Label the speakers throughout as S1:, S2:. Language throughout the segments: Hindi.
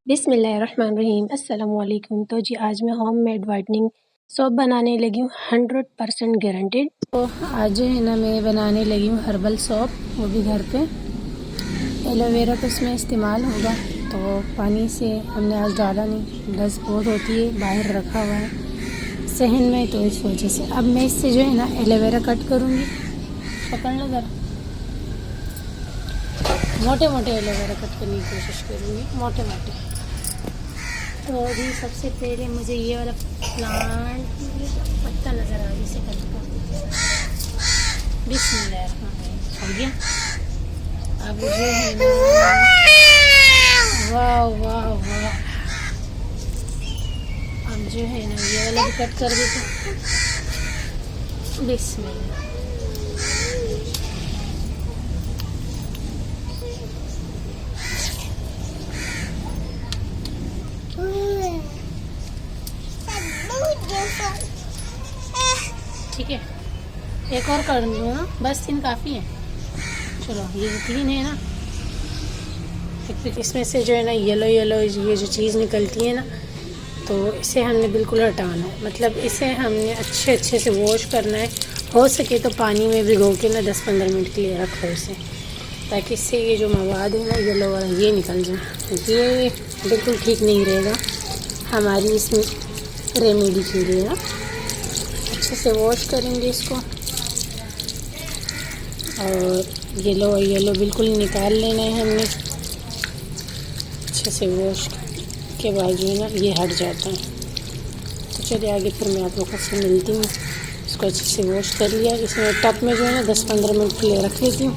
S1: बिस्मिल्लाहिर्रहमानिर्रहीम अस्सलामुअलैकुम। तो जी आज मैं होम मेड वाइटनिंग सोप बनाने लगी हूँ 100% गारंटेड। तो आज जो है ना मैं बनाने लगी हूँ हर्बल सोप, वो भी घर पे। एलोवेरा तो इसमें इस्तेमाल होगा, तो पानी से हमने आज डाला नहीं, डस्ट बहुत होती है, बाहर रखा हुआ है सहन में, तो इस वजह से अब मैं इससे जो है ना एलोवेरा कट करूँगी। पकड़ लो ज़रा, मोटे मोटे एलोवेरा कट करने की कोशिश करूँगी, मोटे मोटे। तो अभी सबसे पहले मुझे ये वाला प्लांट पत्ता नज़र आ रहा, इसे कट कर बिस्मिल्लाहिर्रहमानिर्रहीम हो गया। अब जो है ना, वाह वाह वाह, अब जो है ना ये वाला भी कट कर देते बिस्मिल्लाह। ठीक है, एक और कर दूँ ना, बस 3 काफ़ी है। चलो ये 3 है ना, फिर इसमें से जो है ना येलो येलो ये जो चीज़ निकलती है ना, तो इसे हमने बिल्कुल हटाना है। मतलब इसे हमने अच्छे से वॉश करना है। हो सके तो पानी में भिगो के ना 10-15 मिनट के लिए रखो इसे, ताकि इससे ये जो मवाद है ना येलो वाला ये निकल जाए। ये बिल्कुल ठीक नहीं रहेगा हमारी इसमें रेमेडी के लिए ना। अच्छे से वॉश करेंगे इसको, और येलो बिल्कुल निकाल लेना है हमने। अच्छे से वॉश के बाद जो है ना ये हट जाता है। तो चलिए आगे फिर मैं आप लोगों से मिलती हूँ। इसको अच्छे से वॉश कर लिया, इसमें टब में जो है ना 10-15 मिनट के लिए रख लेती हूँ,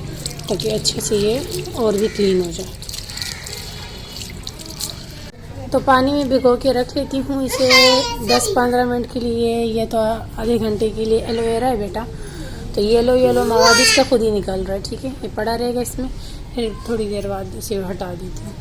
S1: ताकि अच्छे से ये और भी क्लीन हो जाए। तो पानी में भिगो के रख लेती हूँ इसे 10-15 मिनट के लिए, या तो आधे घंटे के लिए। एलोवेरा है बेटा, तो येलो मवाद इसका खुद ही निकल रहा है। ठीक है, ये पड़ा रहेगा इसमें, फिर थोड़ी देर बाद इसे हटा देती हूँ।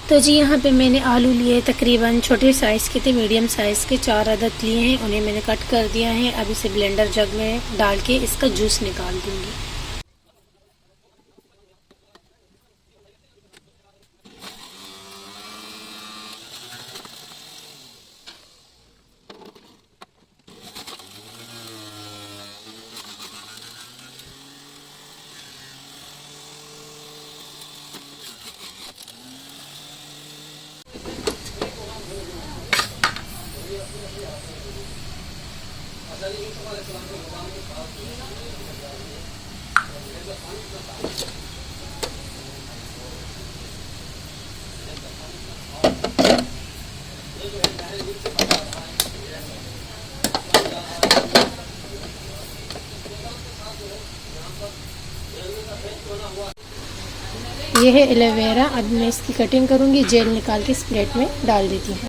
S1: तो जी यहाँ पे मैंने आलू लिए तकरीबन छोटे साइज़ के थे, मीडियम साइज़ के 4 अदद लिए हैं, उन्हें मैंने कट कर दिया है। अब इसे ब्लेंडर जग में डाल के इसका जूस निकाल दूँगी। ये है एलोवेरा। अब मैं इसकी कटिंग करूँगी, जेल निकाल के इस प्लेट में डाल देती हूँ।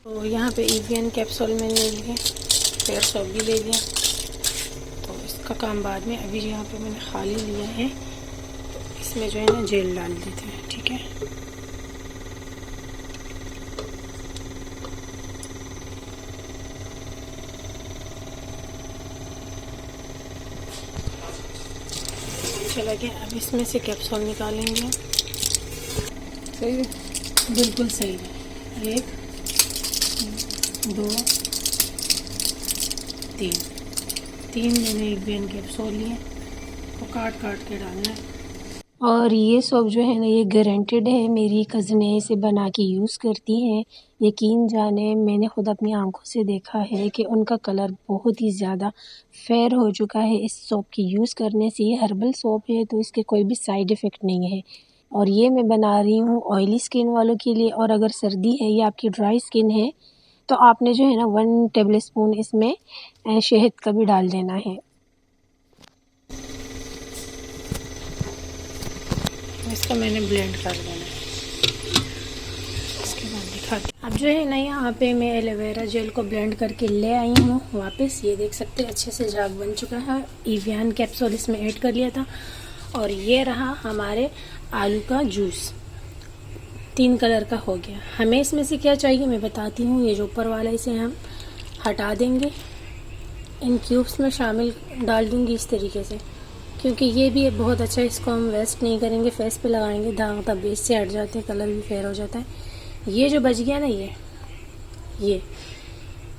S1: तो यहाँ पे EVN कैप्सूल मैंने ले लिए, फेयर सोप भी ले लिया, तो इसका काम बाद में। अभी यहाँ पे मैंने खाली लिया है, तो इसमें जो है ना जेल डाल देते हैं। ठीक है, चला गया। अब इसमें से कैप्सूल निकालेंगे। सही है, बिल्कुल सही है। 1 2 3 मैंने EVN कैप्सूल लिए, तो काट के डालना है। और ये सोप जो है ना ये गारंटेड है, मेरी कज़नें इसे बना के यूज़ करती हैं। यकीन जाने मैंने ख़ुद अपनी आंखों से देखा है कि उनका कलर बहुत ही ज़्यादा फेयर हो चुका है इस सोप के यूज़ करने से। ये हर्बल सोप है, तो इसके कोई भी साइड इफ़ेक्ट नहीं है। और ये मैं बना रही हूँ ऑयली स्किन वालों के लिए, और अगर सर्दी है या आपकी ड्राई स्किन है तो आपने जो है ना 1 टेबल स्पून इसमें शहद का भी डाल देना है। इसको मैंने ब्लेंड कर देना है। इसके बाद दिखाती अब जो है ना यहाँ पे मैं एलोवेरा जेल को ब्लेंड करके ले आई हूँ वापस। ये देख सकते हैं अच्छे से जाग बन चुका है। इवियन कैप्सूल इसमें ऐड कर लिया था। और ये रहा हमारे आलू का जूस, 3 कलर का हो गया। हमें इसमें से क्या चाहिए मैं बताती हूँ। ये जो ऊपर वाला इसे हम हटा देंगे, इन क्यूब्स में शामिल डाल दूँगी इस तरीके से, क्योंकि ये भी बहुत अच्छा है। इसको हम वेस्ट नहीं करेंगे, फेस पे लगाएंगे, दाग धब्बे इससे हट जाते हैं, कलर भी फेयर हो जाता है। ये जो बच गया ना ये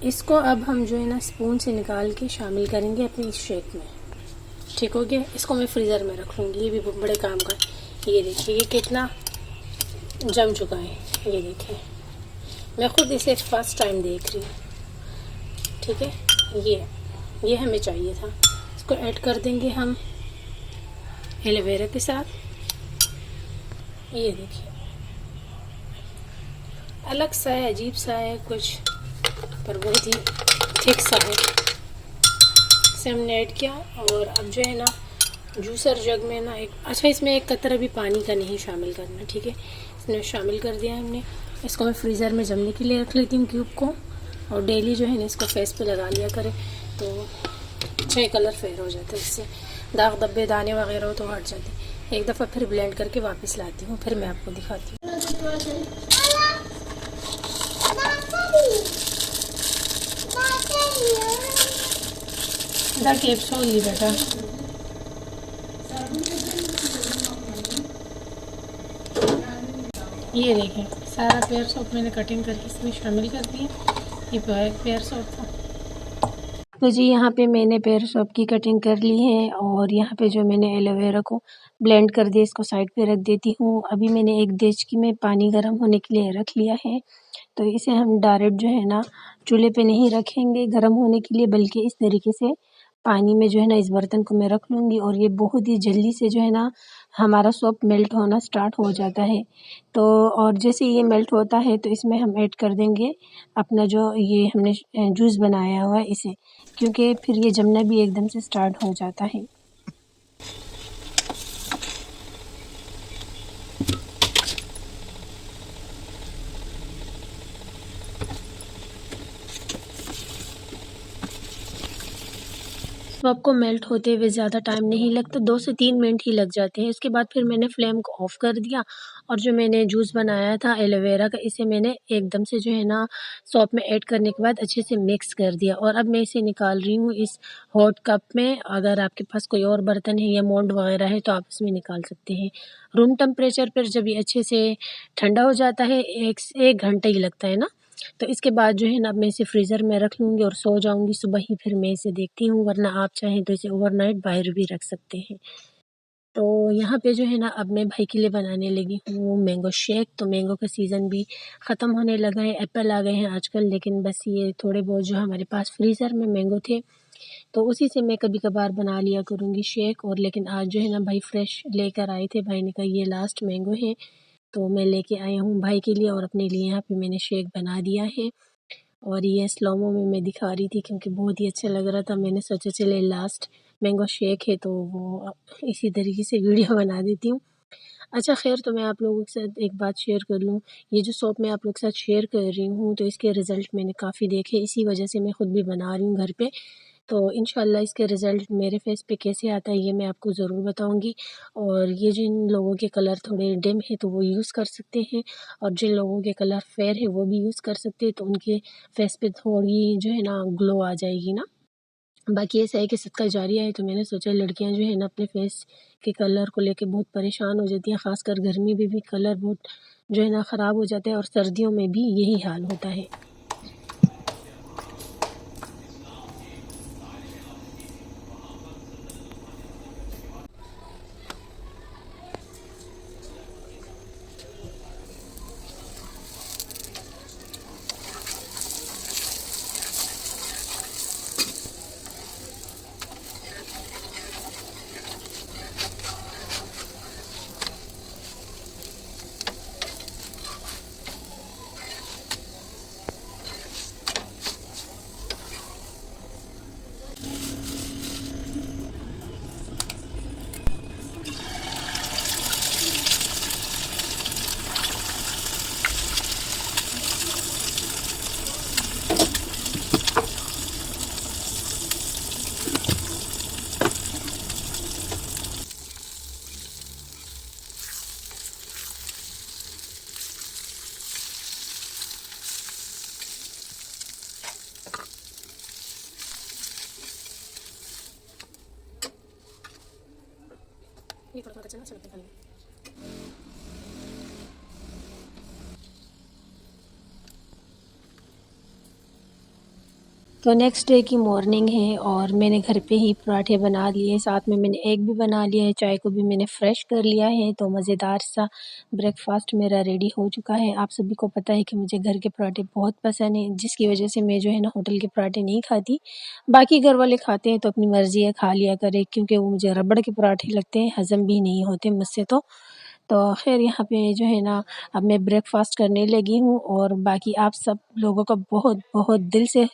S1: इसको अब हम जो है ना स्पून से निकाल के शामिल करेंगे अपने इस शेक में। ठीक हो गया। इसको मैं फ्रीज़र में रख लूँगी। ये भी बड़े काम का है। ये देखिए ये कितना जम चुका है। ये देखिए मैं खुद इसे फर्स्ट टाइम देख रही हूँ। ठीक है, ये हमें चाहिए था। इसको ऐड कर देंगे हम एलोवेरा के साथ। ये देखिए अलग सा है, अजीब सा है कुछ, पर बहुत ही थिक सा है। इसे हमने ऐड किया। और अब जो है ना जूसर जग में ना इसमें एक कतरा भी पानी का नहीं शामिल करना। ठीक है, इसमें शामिल कर दिया हमने। इसको मैं फ्रीज़र में जमने के लिए रख लेती हूँ क्यूब को। और डेली जो है ना इसको फेस पे लगा लिया करें तो अच्छा कलर फेयर हो जाता है। इससे दाग धब्बे दाने वगैरह हो तो हट जाते हैं। एक दफ़ा फिर ब्लेंड करके वापस लाती हूँ, फिर मैं आपको दिखाती हूँ। कैप्सूल ली बेटा। ये देखें सारा पेयर सोप मैंने कटिंग करके इसमें शामिल कर दिया। ये पेयर सोप था। तो जी यहाँ पे मैंने पेयर सोप की कटिंग कर ली है। और यहाँ पे जो मैंने एलोवेरा को ब्लेंड कर दिया, इसको साइड पे रख देती हूँ। अभी मैंने एक देचकी में पानी गर्म होने के लिए रख लिया है। तो इसे हम डायरेक्ट जो है ना चूल्हे पे नहीं रखेंगे गर्म होने के लिए, बल्कि इस तरीके से पानी में जो है ना इस बर्तन को मैं रख लूँगी। और ये बहुत ही जल्दी से जो है ना हमारा सोप मेल्ट होना स्टार्ट हो जाता है। तो और जैसे ये मेल्ट होता है तो इसमें हम ऐड कर देंगे अपना जो ये हमने जूस बनाया हुआ है इसे, क्योंकि फिर ये जमना भी एकदम से स्टार्ट हो जाता है। सोप को मेल्ट होते हुए ज़्यादा टाइम नहीं लगता, 2 से 3 मिनट ही लग जाते हैं। इसके बाद फिर मैंने फ्लेम को ऑफ़ कर दिया। और जो मैंने जूस बनाया था एलोवेरा का, इसे मैंने एकदम से जो है ना सोप में ऐड करने के बाद अच्छे से मिक्स कर दिया। और अब मैं इसे निकाल रही हूँ इस हॉट कप में। अगर आपके पास कोई और बर्तन है या मोल्ड वगैरह है तो आप इसमें निकाल सकते हैं। रूम टेम्परेचर पर जब ये अच्छे से ठंडा हो जाता है, 1 घंटा ही लगता है ना, तो इसके बाद जो है ना अब मैं इसे फ्रीज़र में रख लूँगी और सो जाऊँगी। सुबह ही फिर मैं इसे देखती हूँ, वरना आप चाहें तो इसे ओवरनाइट बाहर भी रख सकते हैं। तो यहाँ पे जो है ना अब मैं भाई के लिए बनाने लगी हूँ मैंगो शेक। तो मैंगो का सीज़न भी ख़त्म होने लगा है, एप्पल आ गए हैं आजकल, लेकिन बस ये थोड़े बहुत जो हमारे पास फ्रीज़र में मैंगो थे तो उसी से मैं कभी-कभार बना लिया करूँगी शेक। और लेकिन आज जो है ना भाई फ्रेश लेकर आए थे, भाई ने कहा ये लास्ट मैंगो है, तो मैं लेके आया हूँ भाई के लिए और अपने लिए यहाँ पे मैंने शेक बना दिया है। और ये स्लो-मो में मैं दिखा रही थी क्योंकि बहुत ही अच्छा लग रहा था। मैंने सोचा चले लास्ट मैंगो शेक है तो वो इसी तरीके से वीडियो बना देती हूँ। अच्छा ख़ैर, तो मैं आप लोगों के साथ एक बात शेयर कर लूँ। ये जो सोप मैं आप लोग के साथ शेयर कर रही हूँ तो इसके रिज़ल्ट मैंने काफ़ी देखे, इसी वजह से मैं ख़ुद भी बना रही हूँ घर पे। तो इंशाल्लाह इसके रिज़ल्ट मेरे फ़ेस पे कैसे आता है ये मैं आपको ज़रूर बताऊँगी। और ये जिन लोगों के कलर थोड़े डिम है तो वो यूज़ कर सकते हैं, और जिन लोगों के कलर फेयर है वो भी यूज़ कर सकते हैं, तो उनके फ़ेस पे थोड़ी जो है ना ग्लो आ जाएगी ना। बाकी ऐसा है कि सदका जारिया है, तो मैंने सोचा लड़कियां जो है ना अपने फेस के कलर को लेके बहुत परेशान हो जाती हैं, ख़ासकर गर्मी में भी कलर बहुत जो है ना ख़राब हो जाता है और सर्दियों में भी यही हाल होता है। ये थोड़ा कच्चा ना अच्छा लगता है खाने में।
S2: तो नेक्स्ट डे की मॉर्निंग है और मैंने घर पे ही पराठे बना लिए, साथ में मैंने एग भी बना लिया है, चाय को भी मैंने फ्रेश कर लिया है। तो मज़ेदार सा ब्रेकफास्ट मेरा रेडी हो चुका है। आप सभी को पता है कि मुझे घर के पराठे बहुत पसंद हैं, जिसकी वजह से मैं जो है ना होटल के पराठे नहीं खाती। बाकी घर वाले खाते हैं तो अपनी मर्ज़ी है, खा लिया करे, क्योंकि वो मुझे रबड़ के पराठे लगते हैं, हज़म भी नहीं होते मुझसे तो ख़ैर यहाँ पे जो है ना अब मैं ब्रेकफ़ास्ट करने लगी हूँ। और बाकी आप सब लोगों का बहुत बहुत दिल से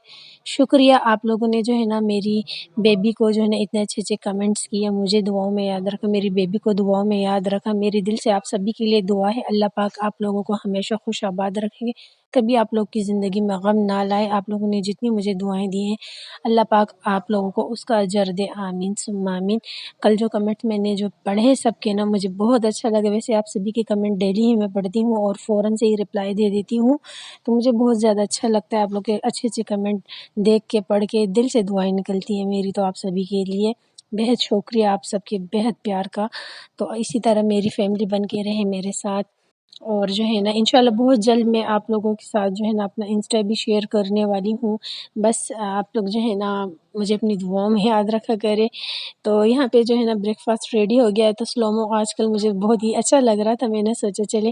S2: शुक्रिया, आप लोगों ने जो है ना मेरी बेबी को जो है ना इतने अच्छे कमेंट्स किए, मुझे दुआओं में याद रखा, मेरी बेबी को दुआओं में याद रखा। मेरे दिल से आप सभी के लिए दुआ है, अल्लाह पाक आप लोगों को हमेशा खुश आबाद रखेंगे, कभी आप लोग की ज़िंदगी में गम ना लाए। आप लोगों ने जितनी मुझे दुआएं दी हैं, अल्लाह पाक आप लोगों को उसका अजर दे, आमीन सुम्मा आमीन। कल जो कमेंट मैंने जो पढ़े सबके ना, मुझे बहुत अच्छा लगा। वैसे आप सभी के कमेंट डेली ही मैं पढ़ती हूँ और फ़ौरन से ही रिप्लाई दे देती हूँ, तो मुझे बहुत ज़्यादा अच्छा लगता है। आप लोग के अच्छे कमेंट देख के पढ़ के दिल से दुआएं निकलती हैं मेरी। तो आप सभी के लिए बेहद शुक्रिया, आप सबके बेहद प्यार का। तो इसी तरह मेरी फैमिली बन के रहे मेरे साथ। और जो है ना इंशाल्लाह बहुत जल्द मैं आप लोगों के साथ जो है ना अपना इंस्टा भी शेयर करने वाली हूँ। बस आप लोग जो है ना मुझे अपनी दुआओं में याद रखा करें। तो यहाँ पे जो है ना ब्रेकफ़ास्ट रेडी हो गया है। तो स्लो-मो आजकल मुझे बहुत ही अच्छा लग रहा था, मैंने सोचा चले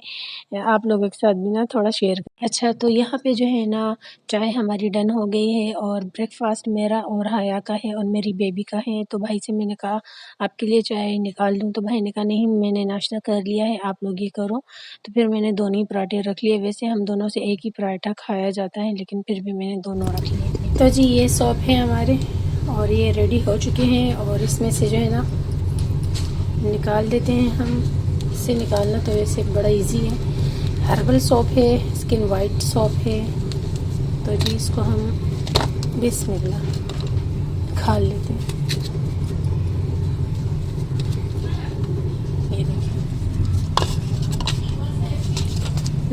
S2: आप लोगों के साथ भी ना थोड़ा शेयर अच्छा, तो यहाँ पे जो है ना चाय हमारी डन हो गई है और ब्रेकफ़ास्ट मेरा और हाया का है और मेरी बेबी का है। तो भाई से मैंने कहा आपके लिए चाय निकाल दूँ, तो भाई ने कहा नहीं मैंने नाश्ता कर लिया है, आप लोग ये करो। तो फिर मैंने दोनों ही पराठे रख लिए। वैसे हम दोनों से एक ही पराठा खाया जाता है, लेकिन फिर भी मैंने दोनों रख लिए।
S1: तो जी ये सौंफ है हमारे और ये रेडी हो चुके हैं और इसमें से जो है ना निकाल देते हैं हम। इससे निकालना तो वैसे बड़ा इजी है। हर्बल सौंफ है, स्किन वाइट सौंफ है। तो जी इसको हम बिस्मिल्लाह खा लेते हैं। ये देखिए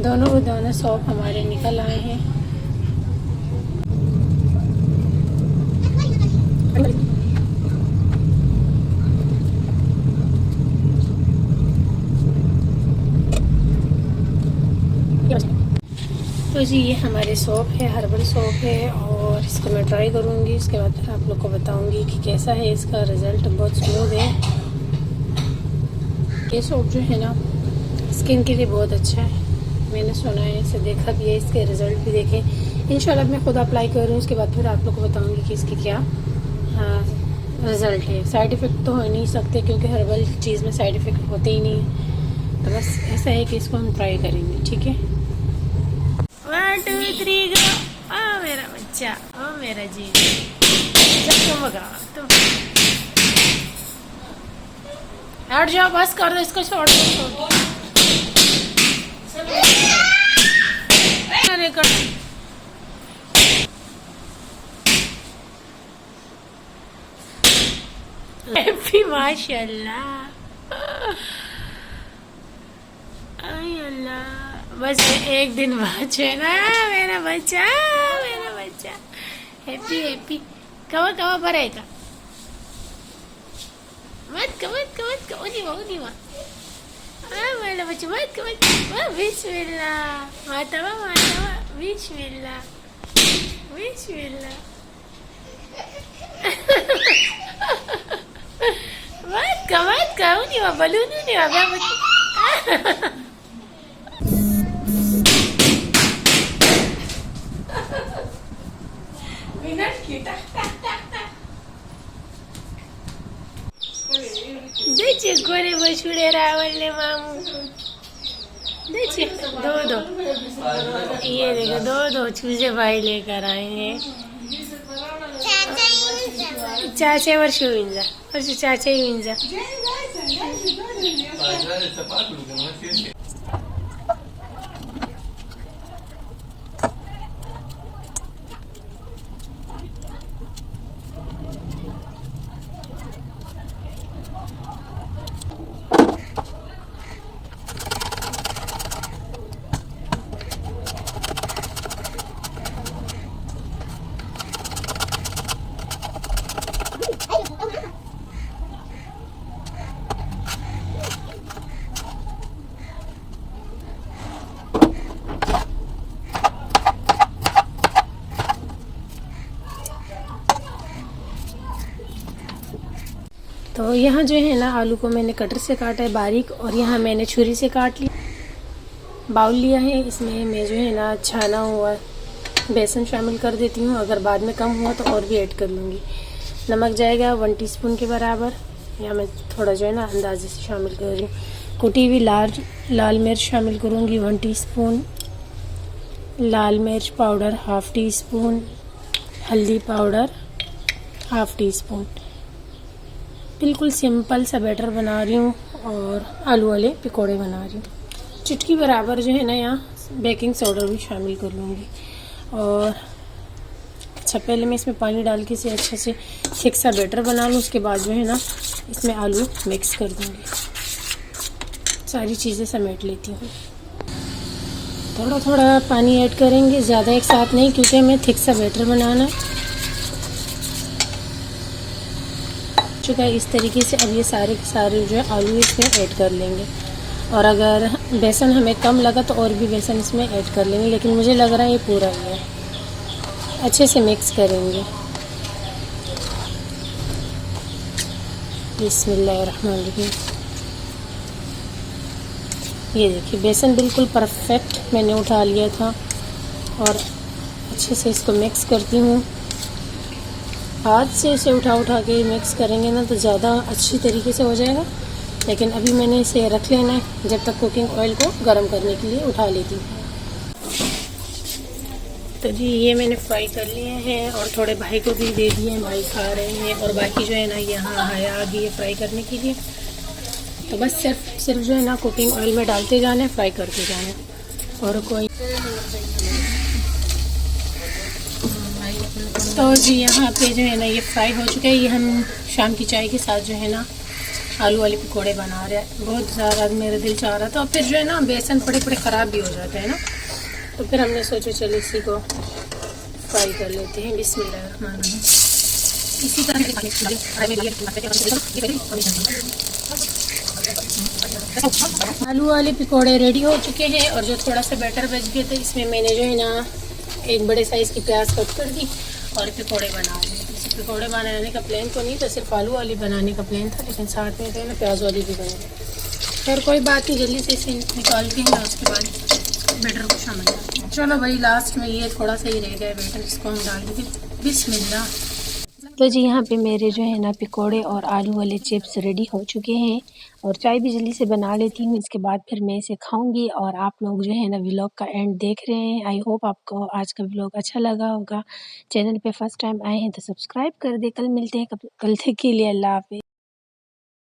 S1: दोनों सौंफ हमारे निकल आए हैं। तो जी ये हमारे सौंफ है, हर्बल सौंफ है और इसको मैं ट्राई करूँगी। इसके बाद फिर आप लोग को बताऊँगी कि कैसा है इसका रिज़ल्ट। बहुत स्मूथ है ये सौंफ जो है ना, स्किन के लिए बहुत अच्छा है, मैंने सुना है, इसे देखा भी है, इसके रिज़ल्ट भी देखे। इंशाल्लाह मैं खुद अप्लाई करूँ, उसके बाद फिर आप लोग को बताऊँगी कि इसकी क्या रिज़ल्ट है। साइड इफ़ेक्ट तो हो नहीं सकते क्योंकि हर्बल चीज़ में साइड इफ़ेक्ट होते ही नहीं है। तो बस ऐसा है कि इसको हम ट्राई करेंगे, ठीक है। 1 2 3 गो। ओ मेरा बच्चा, ओ मेरा जी, तुम तुम हट जाओ, बस कर दो इसको, छोड़ दो। हैप्पी माशाल्लाह, अल्लाह। बस एक दिन बाद है ना मेरा बच्चा, मेरा बच्चा हैप्पी हैप्पी। कवा कवा भरेगा, मत कमत उनी मा मेरा बच्चा, मत कमत बिस्मिल्लाह माता बिस्मिल्लाह बिस्मिल्लाह। मत का उनी मा बलून उनी मा देखिए गोरे बछुड़े रावल ने मामू, देखिए दो ये देखो दो चूजे भाई लेकर आए हैं। चाचे वर्ष विंजा वर्ष चाचे विंजा। तो यहाँ जो है ना आलू को मैंने कटर से काटा है बारीक, और यहाँ मैंने छुरी से काट लिया। बाउल लिया है, इसमें मैं जो है ना छाना हुआ बेसन शामिल कर देती हूँ। अगर बाद में कम हुआ तो और भी ऐड कर लूँगी। नमक जाएगा 1 टीस्पून के बराबर, या मैं थोड़ा जो है ना अंदाजे से शामिल कर रही हूँ। कुटी हुई लाल मिर्च शामिल करूँगी 1 टीस्पून, लाल मिर्च पाउडर 1/2 टीस्पून, हल्दी पाउडर 1/2 टीस्पून। बिल्कुल सिंपल सा बैटर बना रही हूँ और आलू वाले पकौड़े बना रही हूँ। चुटकी बराबर जो है ना यहाँ बेकिंग सोडा भी शामिल कर लूँगी। और अच्छा, पहले मैं इसमें पानी डाल के इसे अच्छे से थिक सा बैटर बना लूँ। उसके बाद जो है ना इसमें आलू मिक्स कर दूँगी, सारी चीज़ें समेट लेती हूँ। थोड़ा थोड़ा पानी ऐड करेंगे, ज़्यादा एक साथ नहीं, क्योंकि हमें थिक सा बैटर बनाना है। चुका है इस तरीके से। अब ये सारे के सारे जो है आलू इसमें ऐड कर लेंगे, और अगर बेसन हमें कम लगा तो और भी बेसन इसमें ऐड कर लेंगे, लेकिन मुझे लग रहा है ये पूरा ही है। अच्छे से मिक्स करेंगे। बिस्मिल्लाहिर्रहमानिर्रहीम। ये देखिए बेसन बिल्कुल परफेक्ट मैंने उठा लिया था, और अच्छे से इसको मिक्स करती हूँ। हाथ से इसे उठा के मिक्स करेंगे ना तो ज़्यादा अच्छी तरीके से हो जाएगा, लेकिन अभी मैंने इसे रख लेना है जब तक कुकिंग ऑयल को गर्म करने के लिए उठा लेती हूँ। तो जी ये मैंने फ्राई कर लिए हैं, और थोड़े भाई को भी दे दिए हैं, भाई खा रहे हैं। और बाकी जो है ना यहाँ हया आ गई है फ्राई करने के लिए। तो बस सिर्फ जो है ना कुकिंग ऑयल में डालते जाना है, फ्राई करते जाना है, और कोई। तो जी यहाँ पे जो है ना ये फ्राई हो चुका है। ये हम शाम की चाय के साथ जो है ना आलू वाले पकौड़े बना रहे हैं। बहुत ज़्यादा मेरा दिल चाह रहा था, और फिर जो है ना बेसन पड़े ख़राब भी हो जाता है ना, तो फिर हमने सोचा चलो इसी को फ्राई कर लेते हैं। बिस्मिल्लाहिर्रहमानिर्रहीम। इसी तरह आलू वाले पकौड़े रेडी हो चुके हैं, और जो थोड़ा सा बैटर बच गए थे इसमें मैंने जो है ना एक बड़े साइज़ की प्याज कट कर दी और पकौड़े बना लिए। पकौड़े बनाने का प्लान तो नहीं था, सिर्फ आलू वाली बनाने का प्लान था, लेकिन साथ में जो है ना प्याज वाली भी बनी। फिर कोई बात नहीं, जल्दी से इसे निकाल के ना उसके बाद बैटर को शामिल करते हैं। चलो भाई लास्ट में ये थोड़ा सा ही रह गया बैटर, इसको हम डाल देंगे। बिस्मिल्लाह।
S2: तो जी यहाँ पे मेरे जो है ना पकोड़े और आलू वाले चिप्स रेडी हो चुके हैं, और चाय भी जल्दी से बना लेती हूँ। इसके बाद फिर मैं इसे खाऊंगी, और आप लोग जो है ना व्लॉग का एंड देख रहे हैं। आई होप आपको आज का व्लॉग अच्छा लगा होगा। चैनल पे फर्स्ट टाइम आए हैं तो सब्सक्राइब कर दे। कल मिलते हैं, कल तक के लिए अल्लाह हाफिज़।